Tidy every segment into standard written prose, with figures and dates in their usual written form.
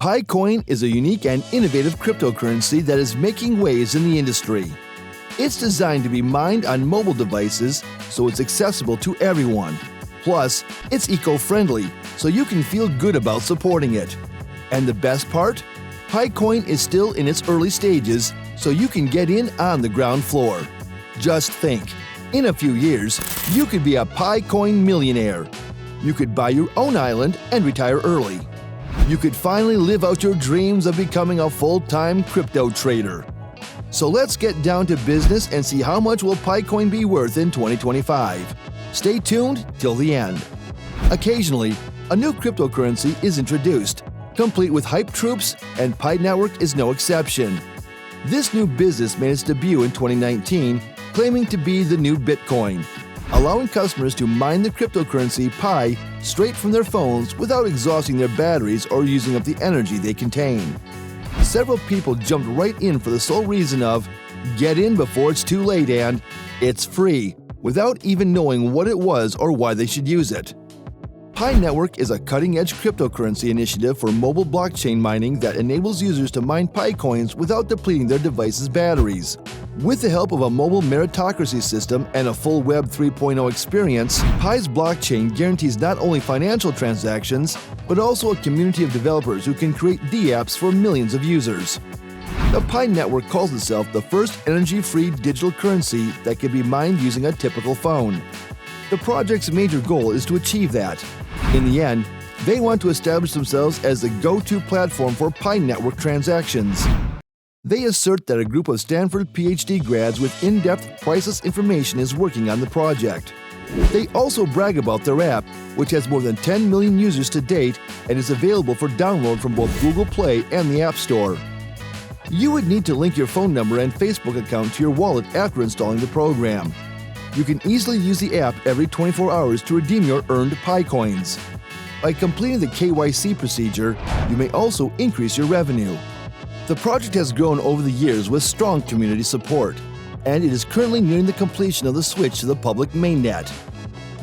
PiCoin is a unique and innovative cryptocurrency that is making waves in the industry. It's designed to be mined on mobile devices, so it's accessible to everyone. Plus, it's eco-friendly, so you can feel good about supporting it. And the best part? PiCoin is still in its early stages, so you can get in on the ground floor. Just think, in a few years, you could be a PiCoin millionaire. You could buy your own island and retire early. You could finally live out your dreams of becoming a full-time crypto trader. So let's get down to business and see how much will PiCoin be worth in 2025. Stay tuned till the end. Occasionally, a new cryptocurrency is introduced, complete with hype troops, and Pi Network is no exception. This new business made its debut in 2019, claiming to be the new Bitcoin, allowing customers to mine the cryptocurrency Pi straight from their phones without exhausting their batteries or using up the energy they contain. Several people jumped right in for the sole reason of get in before it's too late and it's free, without even knowing what it was or why they should use it. Pi Network is a cutting-edge cryptocurrency initiative for mobile blockchain mining that enables users to mine Pi coins without depleting their device's batteries. With the help of a mobile meritocracy system and a full Web 3.0 experience, Pi's blockchain guarantees not only financial transactions, but also a community of developers who can create dApps for millions of users. The Pi Network calls itself the first energy-free digital currency that can be mined using a typical phone. The project's major goal is to achieve that. In the end, they want to establish themselves as the go-to platform for Pi Network transactions. They assert that a group of Stanford PhD grads with in-depth, priceless information is working on the project. They also brag about their app, which has more than 10 million users to date and is available for download from both Google Play and the App Store. You would need to link your phone number and Facebook account to your wallet after installing the program. You can easily use the app every 24 hours to redeem your earned Pi coins. By completing the KYC procedure, you may also increase your revenue. The project has grown over the years with strong community support, and it is currently nearing the completion of the switch to the public mainnet.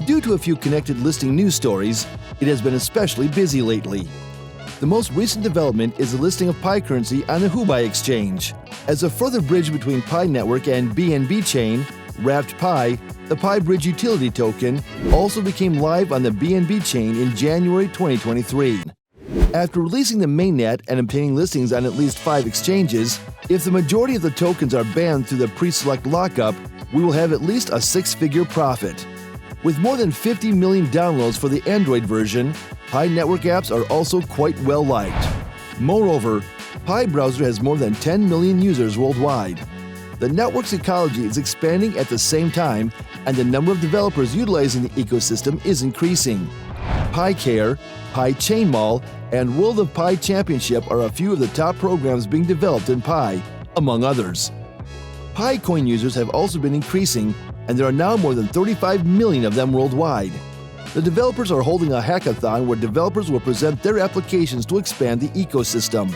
Due to a few connected listing news stories, it has been especially busy lately. The most recent development is the listing of Pi currency on the Huobi exchange. As a further bridge between Pi Network and BNB chain, Wrapped Pi, the Pi Bridge utility token, also became live on the BNB chain in January 2023. After releasing the mainnet and obtaining listings on at least 5 exchanges, if the majority of the tokens are banned through the pre-select lockup, we will have at least a 6-figure profit. With more than 50 million downloads for the Android version, Pi Network apps are also quite well liked. Moreover, Pi Browser has more than 10 million users worldwide. The network's ecology is expanding at the same time, and the number of developers utilizing the ecosystem is increasing. PiCare, Pi Chain Mall, and World of Pi Championship are a few of the top programs being developed in Pi, among others. PiCoin users have also been increasing, and there are now more than 35 million of them worldwide. The developers are holding a hackathon where developers will present their applications to expand the ecosystem.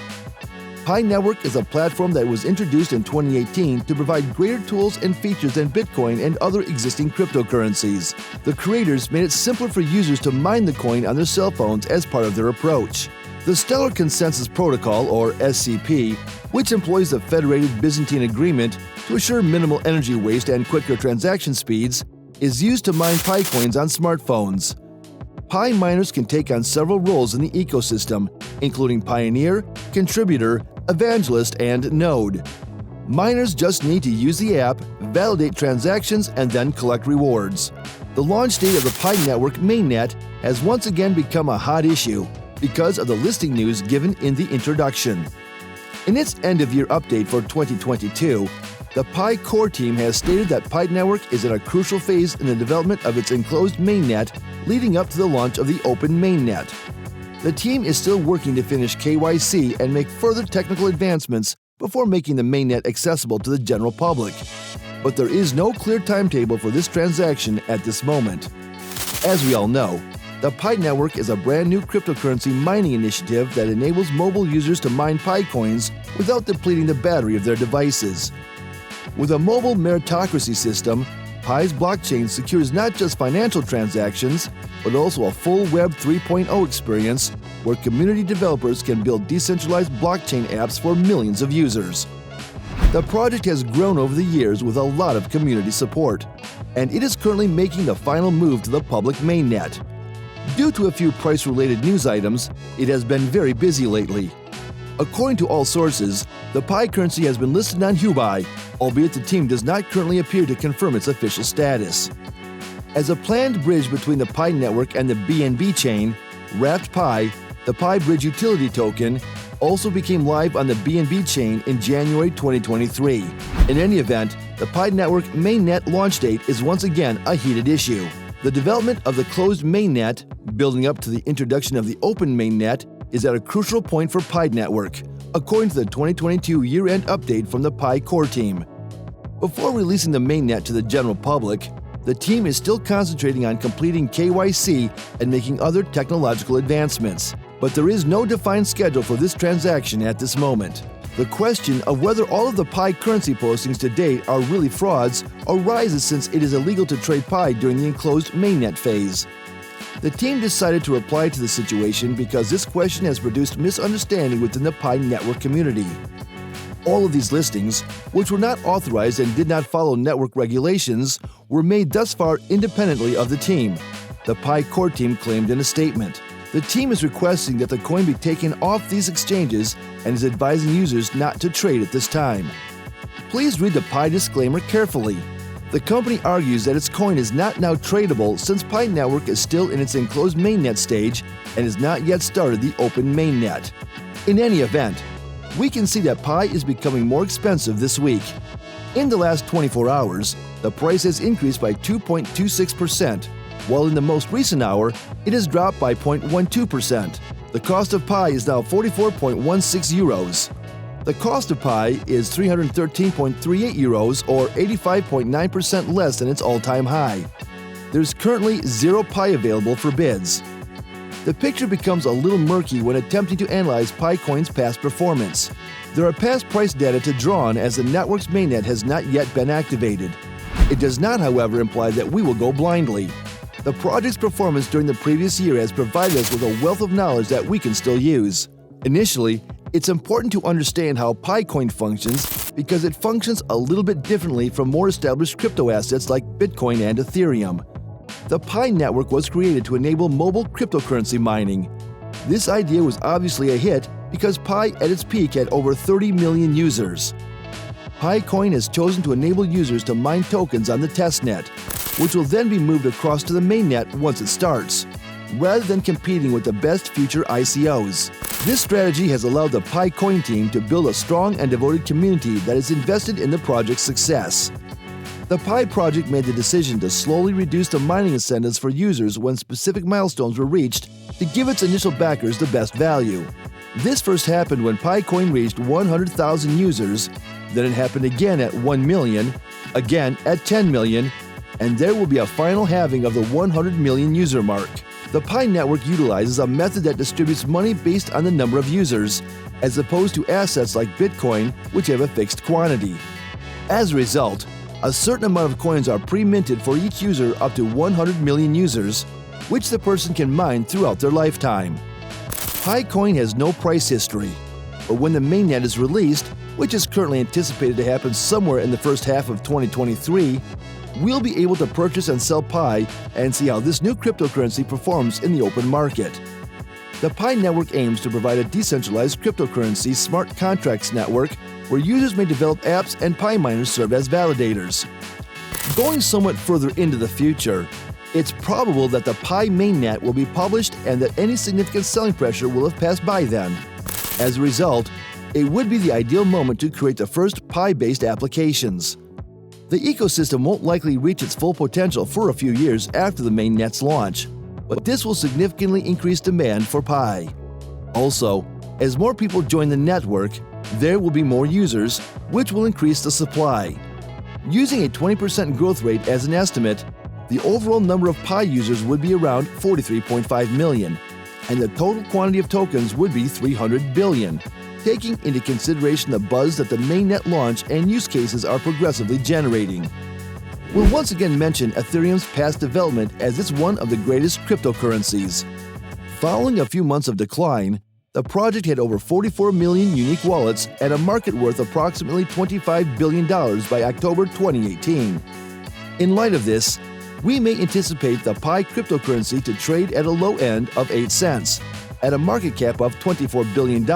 Pi Network is a platform that was introduced in 2018 to provide greater tools and features than Bitcoin and other existing cryptocurrencies. The creators made it simpler for users to mine the coin on their cell phones as part of their approach. The Stellar Consensus Protocol, or SCP, which employs the Federated Byzantine Agreement to assure minimal energy waste and quicker transaction speeds, is used to mine Pi coins on smartphones. Pi miners can take on several roles in the ecosystem, including pioneer, contributor, evangelist, and node. Miners just need to use the app, validate transactions, and then collect rewards. The launch date of the Pi Network mainnet has once again become a hot issue because of the listing news given in the introduction. In its end-of-year update for 2022, the Pi core team has stated that Pi Network is at a crucial phase in the development of its enclosed mainnet leading up to the launch of the open mainnet. The team is still working to finish KYC and make further technical advancements before making the mainnet accessible to the general public. But there is no clear timetable for this transaction at this moment. As we all know, the Pi Network is a brand new cryptocurrency mining initiative that enables mobile users to mine Pi coins without depleting the battery of their devices. With a mobile meritocracy system, Pi's blockchain secures not just financial transactions, but also a full Web 3.0 experience where community developers can build decentralized blockchain apps for millions of users. The project has grown over the years with a lot of community support, and it is currently making the final move to the public mainnet. Due to a few price-related news items, it has been very busy lately. According to all sources, the Pi currency has been listed on Huobi, albeit the team does not currently appear to confirm its official status. As a planned bridge between the Pi network and the BNB chain, Wrapped Pi, the Pi Bridge utility token, also became live on the BNB chain in January 2023. In any event, the Pi network mainnet launch date is once again a heated issue. The development of the closed mainnet, building up to the introduction of the open mainnet, is at a crucial point for Pi network, according to the 2022 year-end update from the Pi core team. Before releasing the mainnet to the general public, the team is still concentrating on completing KYC and making other technological advancements, but there is no defined schedule for this transaction at this moment. The question of whether all of the Pi currency postings to date are really frauds arises since it is illegal to trade Pi during the enclosed mainnet phase. The team decided to reply to the situation because this question has produced misunderstanding within the Pi network community. All of these listings, which were not authorized and did not follow network regulations, were made thus far independently of the team, the Pi core team claimed in a statement. The team is requesting that the coin be taken off these exchanges and is advising users not to trade at this time. Please read the Pi disclaimer carefully. The company argues that its coin is not now tradable since Pi network is still in its enclosed mainnet stage and has not yet started the open mainnet. In any event, we can see that Pi is becoming more expensive this week. In the last 24 hours, the price has increased by 2.26%, while in the most recent hour, it has dropped by 0.12%. The cost of Pi is now 44.16 euros. The cost of Pi is 313.38 euros, or 85.9% less than its all-time high. There's currently 0 Pi available for bids. The picture becomes a little murky when attempting to analyze Pi coin's past performance. There are past price data to draw on as the network's mainnet has not yet been activated. It does not, however, imply that we will go blindly. The project's performance during the previous year has provided us with a wealth of knowledge that we can still use. Initially, it's important to understand how Pi coin functions because it functions a little bit differently from more established crypto assets like Bitcoin and Ethereum. The Pi network was created to enable mobile cryptocurrency mining. This idea was obviously a hit because Pi at its peak had over 30 million users. Pi coin has chosen to enable users to mine tokens on the testnet, which will then be moved across to the mainnet once it starts, rather than competing with the best future ICOs. This strategy has allowed the Pi coin team to build a strong and devoted community that is invested in the project's success. The Pi project made the decision to slowly reduce the mining incentives for users when specific milestones were reached to give its initial backers the best value. This first happened when Pi coin reached 100,000 users, then it happened again at 1 million, again at 10 million, and there will be a final halving of the 100 million user mark. The Pi network utilizes a method that distributes money based on the number of users, as opposed to assets like Bitcoin, which have a fixed quantity. As a result, a certain amount of coins are pre-minted for each user up to 100 million users, which the person can mine throughout their lifetime. Pi coin has no price history, but when the mainnet is released, which is currently anticipated to happen somewhere in the first half of 2023, we'll be able to purchase and sell Pi and see how this new cryptocurrency performs in the open market. The Pi network aims to provide a decentralized cryptocurrency smart contracts network where users may develop apps and Pi miners serve as validators. Going somewhat further into the future, it's probable that the Pi mainnet will be published and that any significant selling pressure will have passed by then. As a result, it would be the ideal moment to create the first Pi-based applications. The ecosystem won't likely reach its full potential for a few years after the mainnet's launch, but this will significantly increase demand for Pi. Also, as more people join the network, there will be more users, which will increase the supply. Using a 20% growth rate as an estimate, the overall number of Pi users would be around 43.5 million, and the total quantity of tokens would be 300 billion, taking into consideration the buzz that the mainnet launch and use cases are progressively generating. We'll once again mention Ethereum's past development as it's one of the greatest cryptocurrencies. Following a few months of decline, the project had over 44 million unique wallets at a market worth approximately $25 billion by October 2018. In light of this, we may anticipate the Pi cryptocurrency to trade at a low end of 8 cents, at a market cap of $24 billion,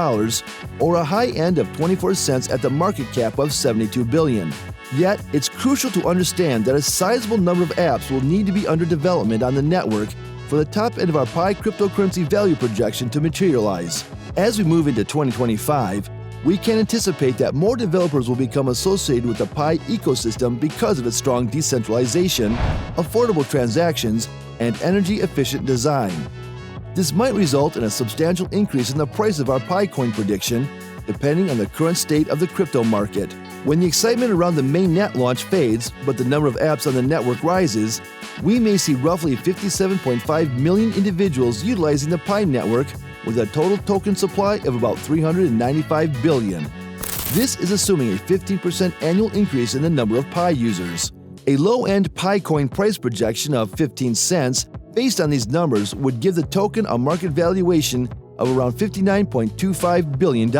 or a high end of 24 cents at the market cap of $72 billion. Yet, it's crucial to understand that a sizable number of apps will need to be under development on the network for the top end of our Pi cryptocurrency value projection to materialize. As we move into 2025, we can anticipate that more developers will become associated with the Pi ecosystem because of its strong decentralization, affordable transactions, and energy-efficient design. This might result in a substantial increase in the price of our Pi coin prediction, depending on the current state of the crypto market. When the excitement around the mainnet launch fades, but the number of apps on the network rises, we may see roughly 57.5 million individuals utilizing the Pi network with a total token supply of about 395 billion. This is assuming a 15% annual increase in the number of Pi users. A low-end Pi coin price projection of 15 cents based on these numbers would give the token a market valuation of around $59.25 billion.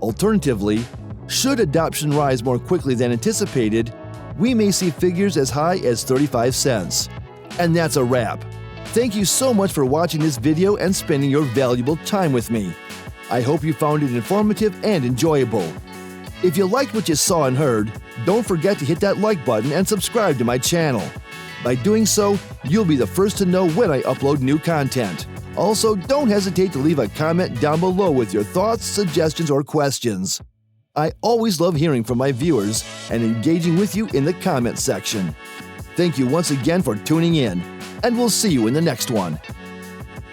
Alternatively, should adoption rise more quickly than anticipated, we may see figures as high as 35 cents. And that's a wrap. Thank you so much for watching this video and spending your valuable time with me. I hope you found it informative and enjoyable. If you liked what you saw and heard, don't forget to hit that like button and subscribe to my channel. By doing so, you'll be the first to know when I upload new content. Also, don't hesitate to leave a comment down below with your thoughts, suggestions, or questions. I always love hearing from my viewers and engaging with you in the comment section. Thank you once again for tuning in, and we'll see you in the next one.